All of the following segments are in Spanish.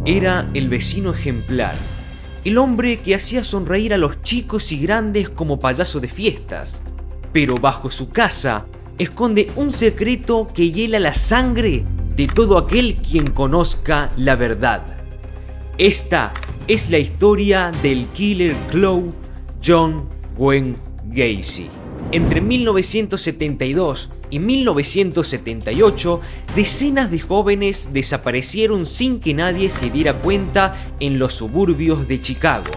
Era el vecino ejemplar, el hombre que hacía sonreír a los chicos y grandes como payaso de fiestas, pero bajo su casa esconde un secreto que hiela la sangre de todo aquel quien conozca la verdad. Esta es la historia del Killer Crow John Wayne Gacy. Entre 1972 y 1978, decenas de jóvenes desaparecieron sin que nadie se diera cuenta en los suburbios de Chicago.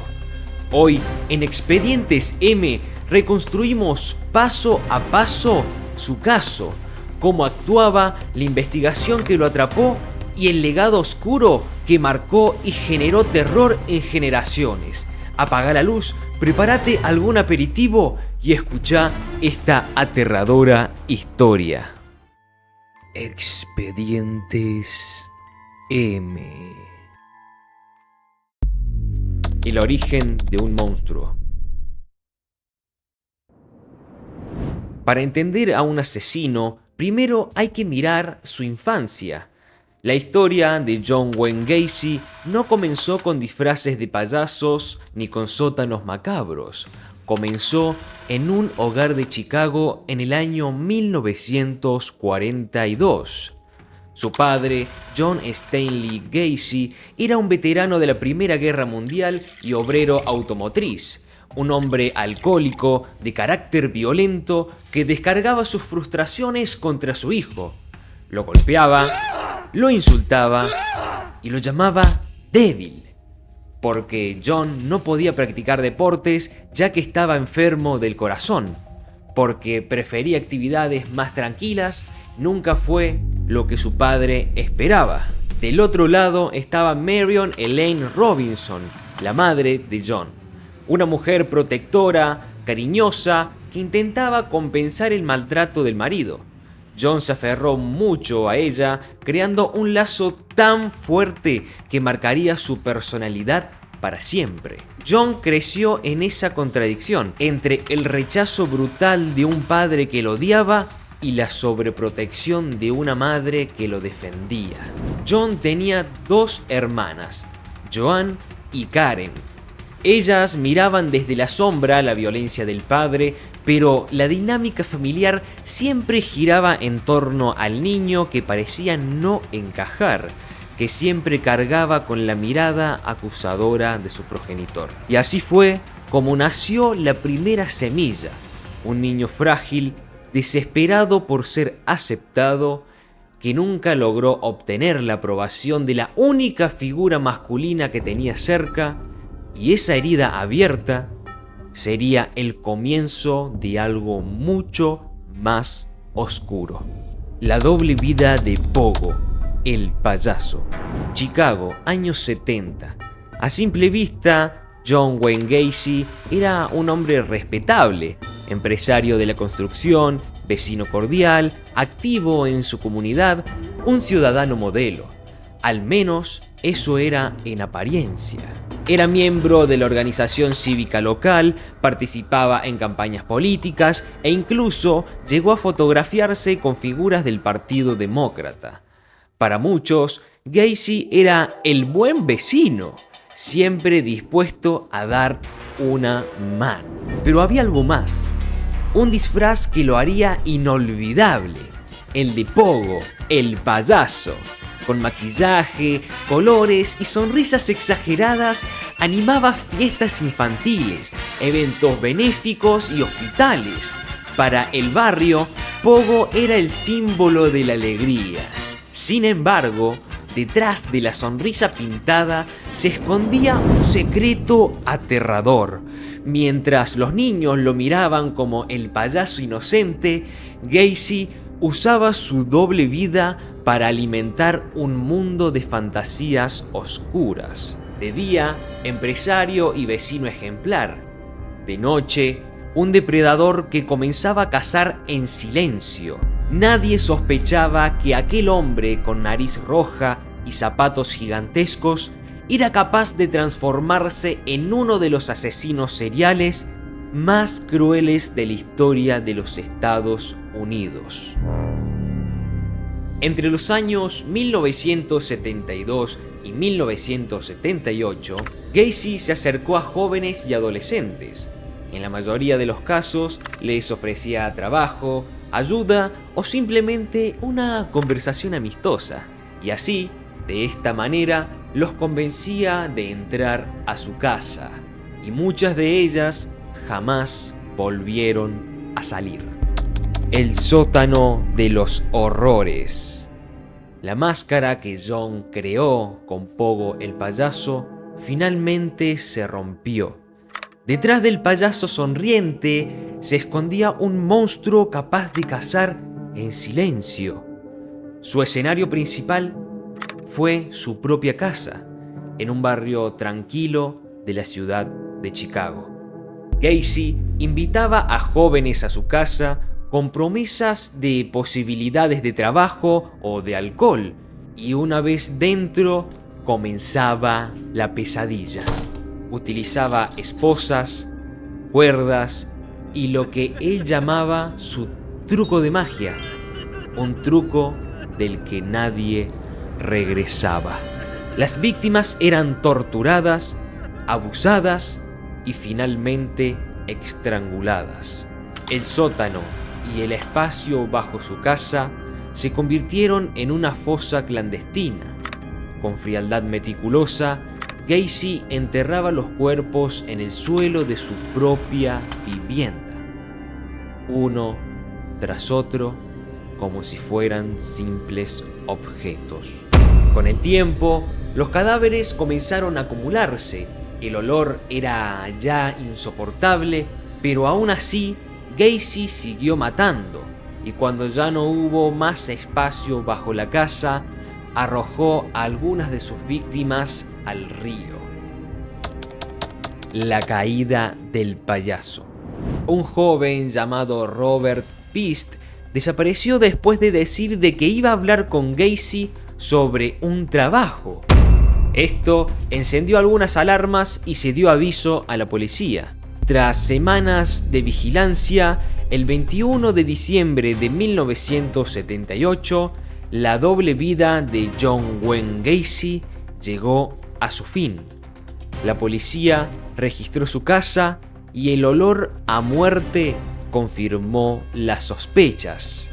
Hoy, en Expedientes M, reconstruimos paso a paso su caso, cómo actuaba, la investigación que lo atrapó y el legado oscuro que marcó y generó terror en generaciones. Apaga la luz, prepárate algún aperitivo y escucha esta aterradora historia. Expedientes M. El origen de un monstruo. Para entender a un asesino, primero hay que mirar su infancia. La historia de John Wayne Gacy no comenzó con disfraces de payasos ni con sótanos macabros. Comenzó en un hogar de Chicago en el año 1942. Su padre, John Stanley Gacy, era un veterano de la Primera Guerra Mundial y obrero automotriz. Un hombre alcohólico, de carácter violento, que descargaba sus frustraciones contra su hijo. Lo golpeaba, lo insultaba y lo llamaba débil, porque John no podía practicar deportes ya que estaba enfermo del corazón, porque prefería actividades más tranquilas, nunca fue lo que su padre esperaba. Del otro lado estaba Marion Elaine Robinson, la madre de John. Una mujer protectora, cariñosa, que intentaba compensar el maltrato del marido. John se aferró mucho a ella, creando un lazo tan fuerte que marcaría su personalidad para siempre. John creció en esa contradicción entre el rechazo brutal de un padre que lo odiaba y la sobreprotección de una madre que lo defendía. John tenía dos hermanas, Joan y Karen. Ellas miraban desde la sombra la violencia del padre, pero la dinámica familiar siempre giraba en torno al niño que parecía no encajar, que siempre cargaba con la mirada acusadora de su progenitor. Y así fue como nació la primera semilla, un niño frágil, desesperado por ser aceptado, que nunca logró obtener la aprobación de la única figura masculina que tenía cerca. Y esa herida abierta sería el comienzo de algo mucho más oscuro. La doble vida de Pogo, el payaso. Chicago, años 70. A simple vista, John Wayne Gacy era un hombre respetable, empresario de la construcción, vecino cordial, activo en su comunidad, un ciudadano modelo. Al menos eso era en apariencia. Era miembro de la organización cívica local, participaba en campañas políticas e incluso llegó a fotografiarse con figuras del Partido Demócrata. Para muchos, Gacy era el buen vecino, siempre dispuesto a dar una mano. Pero había algo más, un disfraz que lo haría inolvidable, el de Pogo, el payaso. Con maquillaje, colores y sonrisas exageradas, animaba fiestas infantiles, eventos benéficos y hospitales. Para el barrio, Pogo era el símbolo de la alegría. Sin embargo, detrás de la sonrisa pintada se escondía un secreto aterrador. Mientras los niños lo miraban como el payaso inocente, Gacy usaba su doble vida para alimentar un mundo de fantasías oscuras. De día, empresario y vecino ejemplar. De noche, un depredador que comenzaba a cazar en silencio. Nadie sospechaba que aquel hombre con nariz roja y zapatos gigantescos era capaz de transformarse en uno de los asesinos seriales más crueles de la historia de los Estados Unidos. Entre los años 1972 y 1978, Gacy se acercó a jóvenes y adolescentes. En la mayoría de los casos les ofrecía trabajo, ayuda o simplemente una conversación amistosa. Y así, de esta manera, los convencía de entrar a su casa. Y muchas de ellas jamás volvieron a salir. El sótano de los horrores. La máscara que John creó con Pogo el payaso finalmente se rompió. Detrás del payaso sonriente se escondía un monstruo capaz de cazar en silencio. Su escenario principal fue su propia casa, en un barrio tranquilo de la ciudad de Chicago. Gacy invitaba a jóvenes a su casa con promesas de posibilidades de trabajo o de alcohol, y una vez dentro comenzaba la pesadilla. Utilizaba esposas, cuerdas y lo que él llamaba su truco de magia, un truco del que nadie regresaba. Las víctimas eran torturadas, abusadas y finalmente estranguladas. El sótano y el espacio bajo su casa se convirtieron en una fosa clandestina. Con frialdad meticulosa, Gacy enterraba los cuerpos en el suelo de su propia vivienda, uno tras otro, como si fueran simples objetos. Con el tiempo, los cadáveres comenzaron a acumularse. El olor era ya insoportable, pero aún así, Gacy siguió matando, y cuando ya no hubo más espacio bajo la casa, arrojó a algunas de sus víctimas al río. La caída del payaso. Un joven llamado Robert Pist desapareció después de decir de que iba a hablar con Gacy sobre un trabajo. Esto encendió algunas alarmas y se dio aviso a la policía. Tras semanas de vigilancia, el 21 de diciembre de 1978, la doble vida de John Wayne Gacy llegó a su fin. La policía registró su casa y el olor a muerte confirmó las sospechas.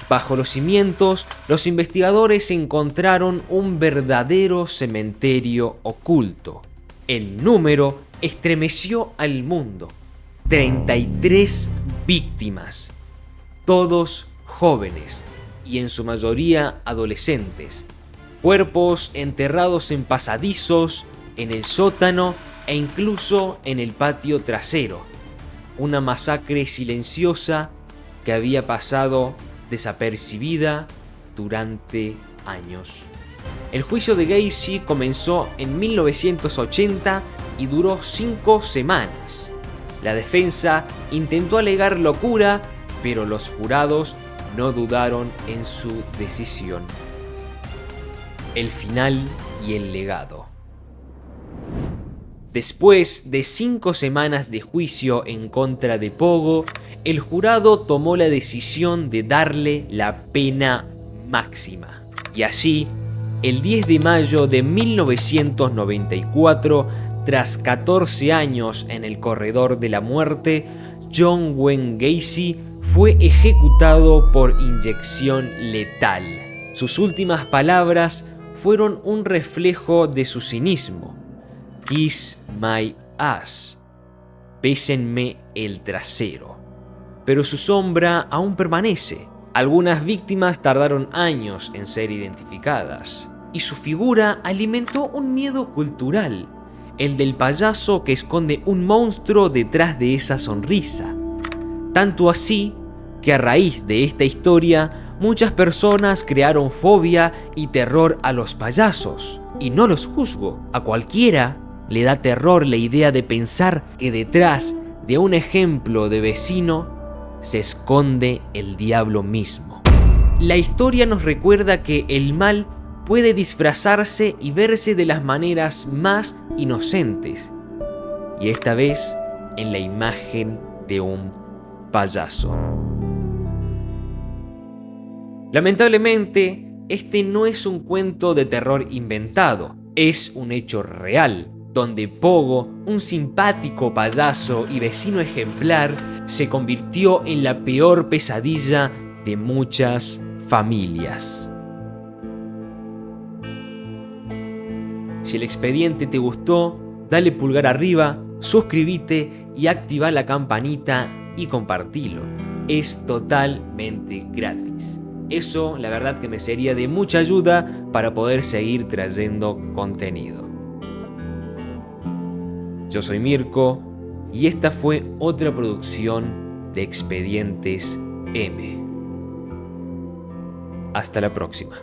Bajo los cimientos, los investigadores encontraron un verdadero cementerio oculto. El número estremeció al mundo. 33 víctimas, todos jóvenes y en su mayoría adolescentes. Cuerpos enterrados en pasadizos, en el sótano e incluso en el patio trasero. Una masacre silenciosa que había pasado desapercibida durante años. El juicio de Gacy comenzó en 1980 y duró 5 semanas. La defensa intentó alegar locura, pero los jurados no dudaron en su decisión. El final y el legado. Después de 5 semanas de juicio en contra de Pogo, el jurado tomó la decisión de darle la pena máxima. Y así, el 10 de mayo de 1994, tras 14 años en el corredor de la muerte, John Wayne Gacy fue ejecutado por inyección letal. Sus últimas palabras fueron un reflejo de su cinismo. Kiss my ass. Bésenme el trasero. Pero su sombra aún permanece. Algunas víctimas tardaron años en ser identificadas. Y su figura alimentó un miedo cultural. El del payaso que esconde un monstruo detrás de esa sonrisa. Tanto así que a raíz de esta historia, muchas personas crearon fobia y terror a los payasos. Y no los juzgo. A cualquiera le da terror la idea de pensar que detrás de un ejemplo de vecino se esconde el diablo mismo. La historia nos recuerda que el mal puede disfrazarse y verse de las maneras más inocentes, y esta vez en la imagen de un payaso. Lamentablemente, Este no es un cuento de terror inventado, es un hecho real, donde Pogo, un simpático payaso y vecino ejemplar, se convirtió en la peor pesadilla de muchas familias. Si el expediente te gustó, dale pulgar arriba, suscríbete y activa la campanita y compartilo. Es totalmente gratis. Eso, la verdad, que me sería de mucha ayuda para poder seguir trayendo contenido. Yo soy Mirko y esta fue otra producción de Expedientes M. Hasta la próxima.